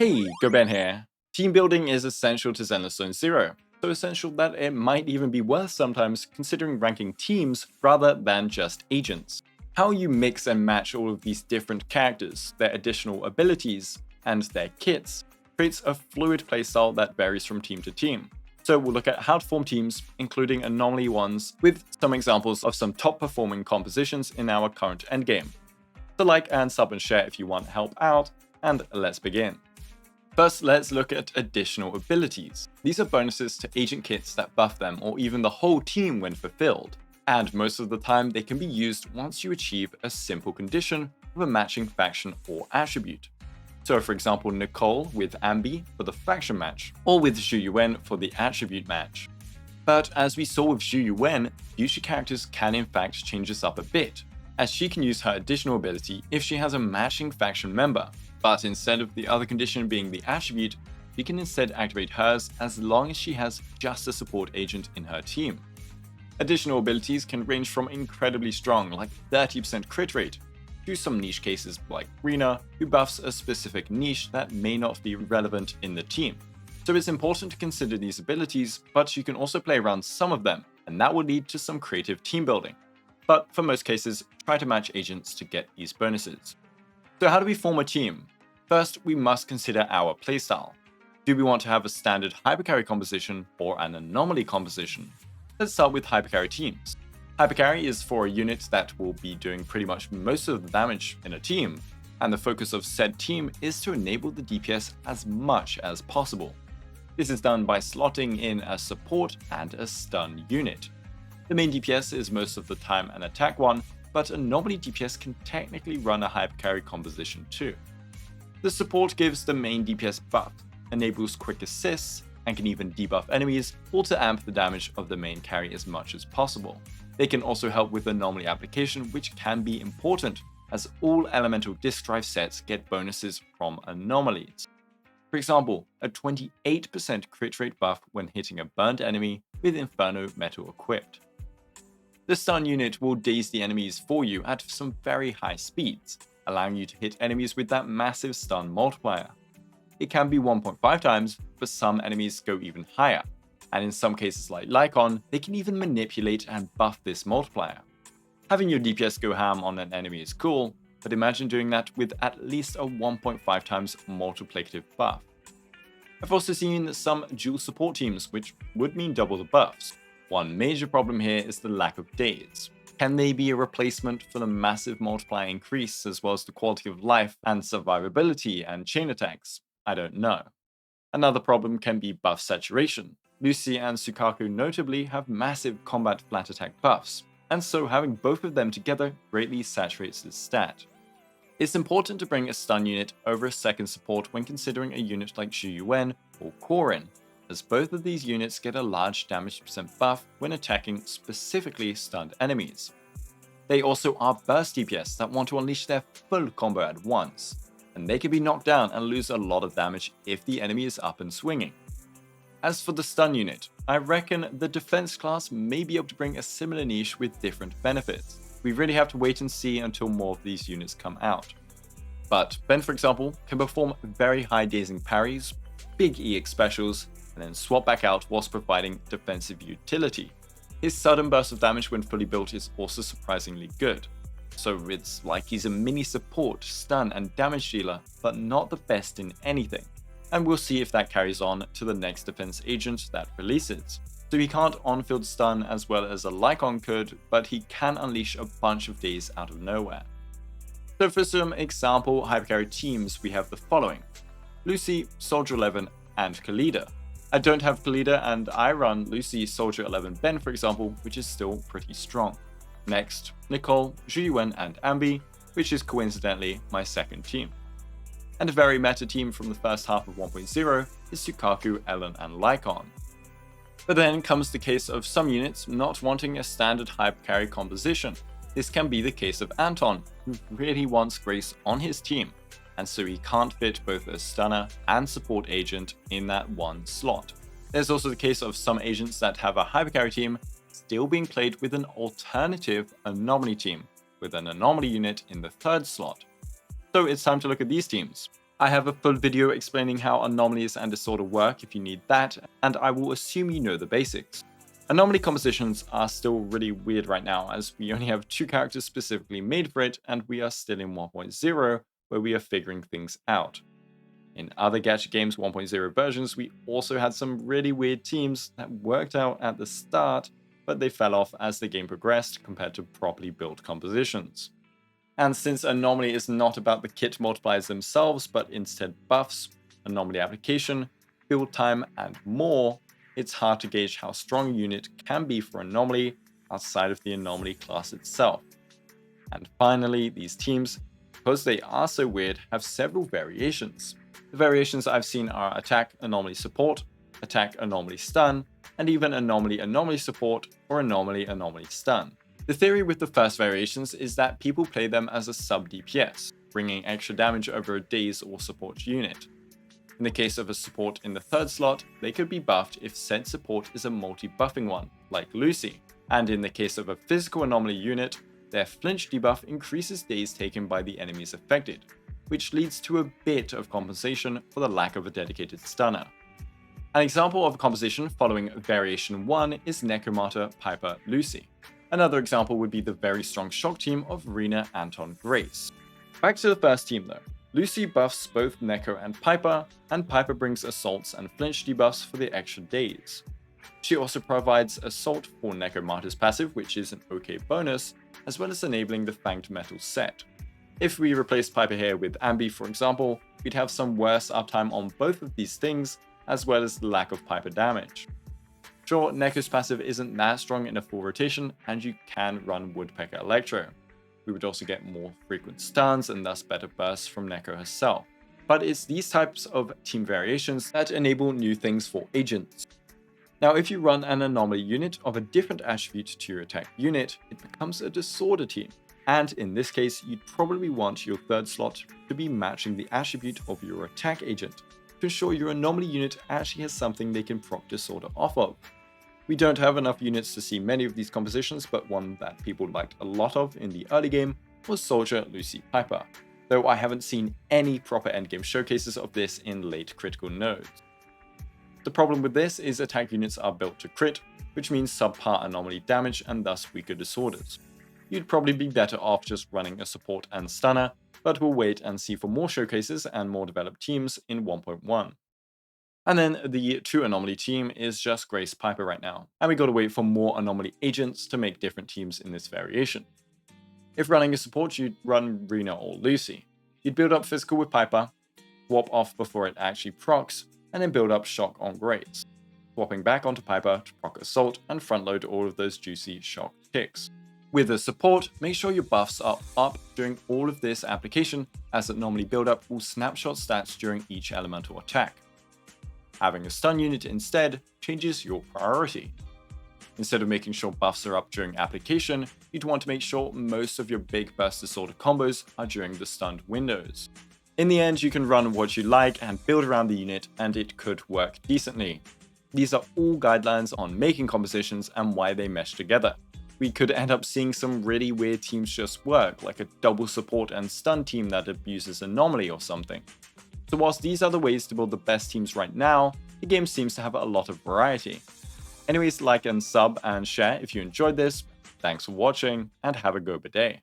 Hey, GoBen here. Team building is essential to Zenless Zone Zero, so essential that it might even be worth sometimes considering ranking teams rather than just agents. How you mix and match all of these different characters, their additional abilities, and their kits creates a fluid playstyle that varies from team to team. So we'll look at how to form teams, including anomaly ones, with some examples of some top performing compositions in our current endgame. So like and sub and share if you want help out, and let's begin. First, let's look at additional abilities. These are bonuses to agent kits that buff them or even the whole team when fulfilled, and most of the time they can be used once you achieve a simple condition of a matching faction or attribute. So for example, Nicole with Ambi for the faction match, or with Zhu Yuan for the attribute match. But as we saw with Zhu Yuan, future characters can in fact change this up a bit, as she can use her additional ability if she has a matching faction member. But instead of the other condition being the attribute, she can instead activate hers as long as she has just a support agent in her team. Additional abilities can range from incredibly strong, like 30% crit rate, to some niche cases like Rena, who buffs a specific niche that may not be relevant in the team. So it's important to consider these abilities, but you can also play around some of them, and that will lead to some creative team building. But for most cases, try to match agents to get these bonuses. So how do we form a team? First, we must consider our playstyle. Do we want to have a standard hypercarry composition or an anomaly composition? Let's start with hypercarry teams. Hypercarry is for a unit that will be doing pretty much most of the damage in a team, and the focus of said team is to enable the DPS as much as possible. This is done by slotting in a support and a stun unit. The main DPS is most of the time an attack one, but anomaly DPS can technically run a hypercarry composition too. The support gives the main DPS buff, enables quick assists, and can even debuff enemies, or to amp the damage of the main carry as much as possible. They can also help with anomaly application, which can be important, as all elemental disk drive sets get bonuses from anomalies. For example, a 28% crit rate buff when hitting a burned enemy with Inferno Metal equipped. The stun unit will daze the enemies for you at some very high speeds, allowing you to hit enemies with that massive stun multiplier. It can be 1.5 times, but some enemies go even higher, and in some cases like Lycon, they can even manipulate and buff this multiplier. Having your DPS go ham on an enemy is cool, but imagine doing that with at least a 1.5 times multiplicative buff. I've also seen some dual support teams, which would mean double the buffs. One major problem here is the lack of daze. Can they be a replacement for the massive multiplier increase as well as the quality of life and survivability and chain attacks? I don't know. Another problem can be buff saturation. Lucy and Sukaku notably have massive combat flat attack buffs, and so having both of them together greatly saturates this stat. It's important to bring a stun unit over a second support when considering a unit like Zhu Yuan or Korin, as both of these units get a large damage percent buff when attacking specifically stunned enemies. They also are burst DPS that want to unleash their full combo at once, and they can be knocked down and lose a lot of damage if the enemy is up and swinging. As for the stun unit, I reckon the defense class may be able to bring a similar niche with different benefits. We really have to wait and see until more of these units come out. But Ben, for example, can perform very high dazing parries, big EX specials, and then swap back out whilst providing defensive utility. His sudden burst of damage when fully built is also surprisingly good. So it's like he's a mini support, stun, and damage dealer, but not the best in anything. And we'll see if that carries on to the next defense agent that releases. So he can't on-field stun as well as a Lycon could, but he can unleash a bunch of daze out of nowhere. So for some example hypercarry teams, we have the following: Lucy, Soldier 11, and Khalida. I don't have Khalida, and I run Lucy, Soldier 11, Ben, for example, which is still pretty strong. Next, Nicole, Zhu Yuan, and Ambi, which is coincidentally my second team. And a very meta team from the first half of 1.0 is Sukaku, Ellen, and Lycon. But then comes the case of some units not wanting a standard hypercarry composition. This can be the case of Anton, who really wants Grace on his team, and so he can't fit both a stunner and support agent in that one slot. There's also the case of some agents that have a hypercarry team still being played with an alternative anomaly team, with an anomaly unit in the third slot. So it's time to look at these teams. I have a full video explaining how anomalies and disorder work if you need that, and I will assume you know the basics. Anomaly compositions are still really weird right now, as we only have 2 characters specifically made for it, and we are still in 1.0, where we are figuring things out. In other Gacha Games 1.0 versions, we also had some really weird teams that worked out at the start, but they fell off as the game progressed compared to properly built compositions. And since Anomaly is not about the kit multipliers themselves, but instead buffs, anomaly application, build time, and more, it's hard to gauge how strong a unit can be for Anomaly outside of the Anomaly class itself. And finally, these teams, because they are so weird, have several variations. The variations I've seen are Attack Anomaly Support, Attack Anomaly Stun, and even Anomaly Support or Anomaly Stun. The theory with the first variations is that people play them as a sub DPS, bringing extra damage over a Daze or support unit. In the case of a support in the 3rd slot, they could be buffed if said support is a multi-buffing one, like Lucy. And in the case of a physical anomaly unit, their flinch debuff increases days taken by the enemies affected, which leads to a bit of compensation for the lack of a dedicated stunner. An example of a composition following variation 1 is Necromata Piper Lucy. Another example would be the very strong shock team of Rena Anton Grace. Back to the first team though. Lucy buffs both Neko and Piper brings assaults and flinch debuffs for the extra days. She also provides assault for Necromata's passive, which is an okay bonus, as well as enabling the Fanged Metal set. If we replace Piper here with Ambi, for example, we'd have some worse uptime on both of these things, as well as the lack of Piper damage. Sure, Neko's passive isn't that strong in a full rotation, and you can run Woodpecker Electro. We would also get more frequent stuns and thus better bursts from Neko herself. But it's these types of team variations that enable new things for agents. Now, if you run an anomaly unit of a different attribute to your attack unit, it becomes a disorder team. And in this case, you'd probably want your 3rd slot to be matching the attribute of your attack agent to ensure your anomaly unit actually has something they can proc disorder off of. We don't have enough units to see many of these compositions, but one that people liked a lot of in the early game was Soldier Lucy Piper, though I haven't seen any proper endgame showcases of this in late critical nodes. The problem with this is attack units are built to crit, which means subpar anomaly damage and thus weaker disorders. You'd probably be better off just running a support and stunner, but we'll wait and see for more showcases and more developed teams in 1.1. And then the 2 anomaly team is just Grace Piper right now, and we gotta wait for more anomaly agents to make different teams in this variation. If running a support, you'd run Rena or Lucy. You'd build up physical with Piper, swap off before it actually procs, and then build up shock on Grace, swapping back onto Piper to proc assault and front load all of those juicy shock ticks. With a support, make sure your buffs are up during all of this application, as anomaly buildup will snapshot stats during each elemental attack. Having a stun unit instead changes your priority. Instead of making sure buffs are up during application, you'd want to make sure most of your big burst disorder combos are during the stunned windows. In the end, you can run what you like and build around the unit, and it could work decently. These are all guidelines on making compositions and why they mesh together. We could end up seeing some really weird teams just work, like a double support and stun team that abuses anomaly or something. So whilst these are the ways to build the best teams right now, the game seems to have a lot of variety. Anyways, like and sub and share if you enjoyed this. Thanks for watching, and have a go day.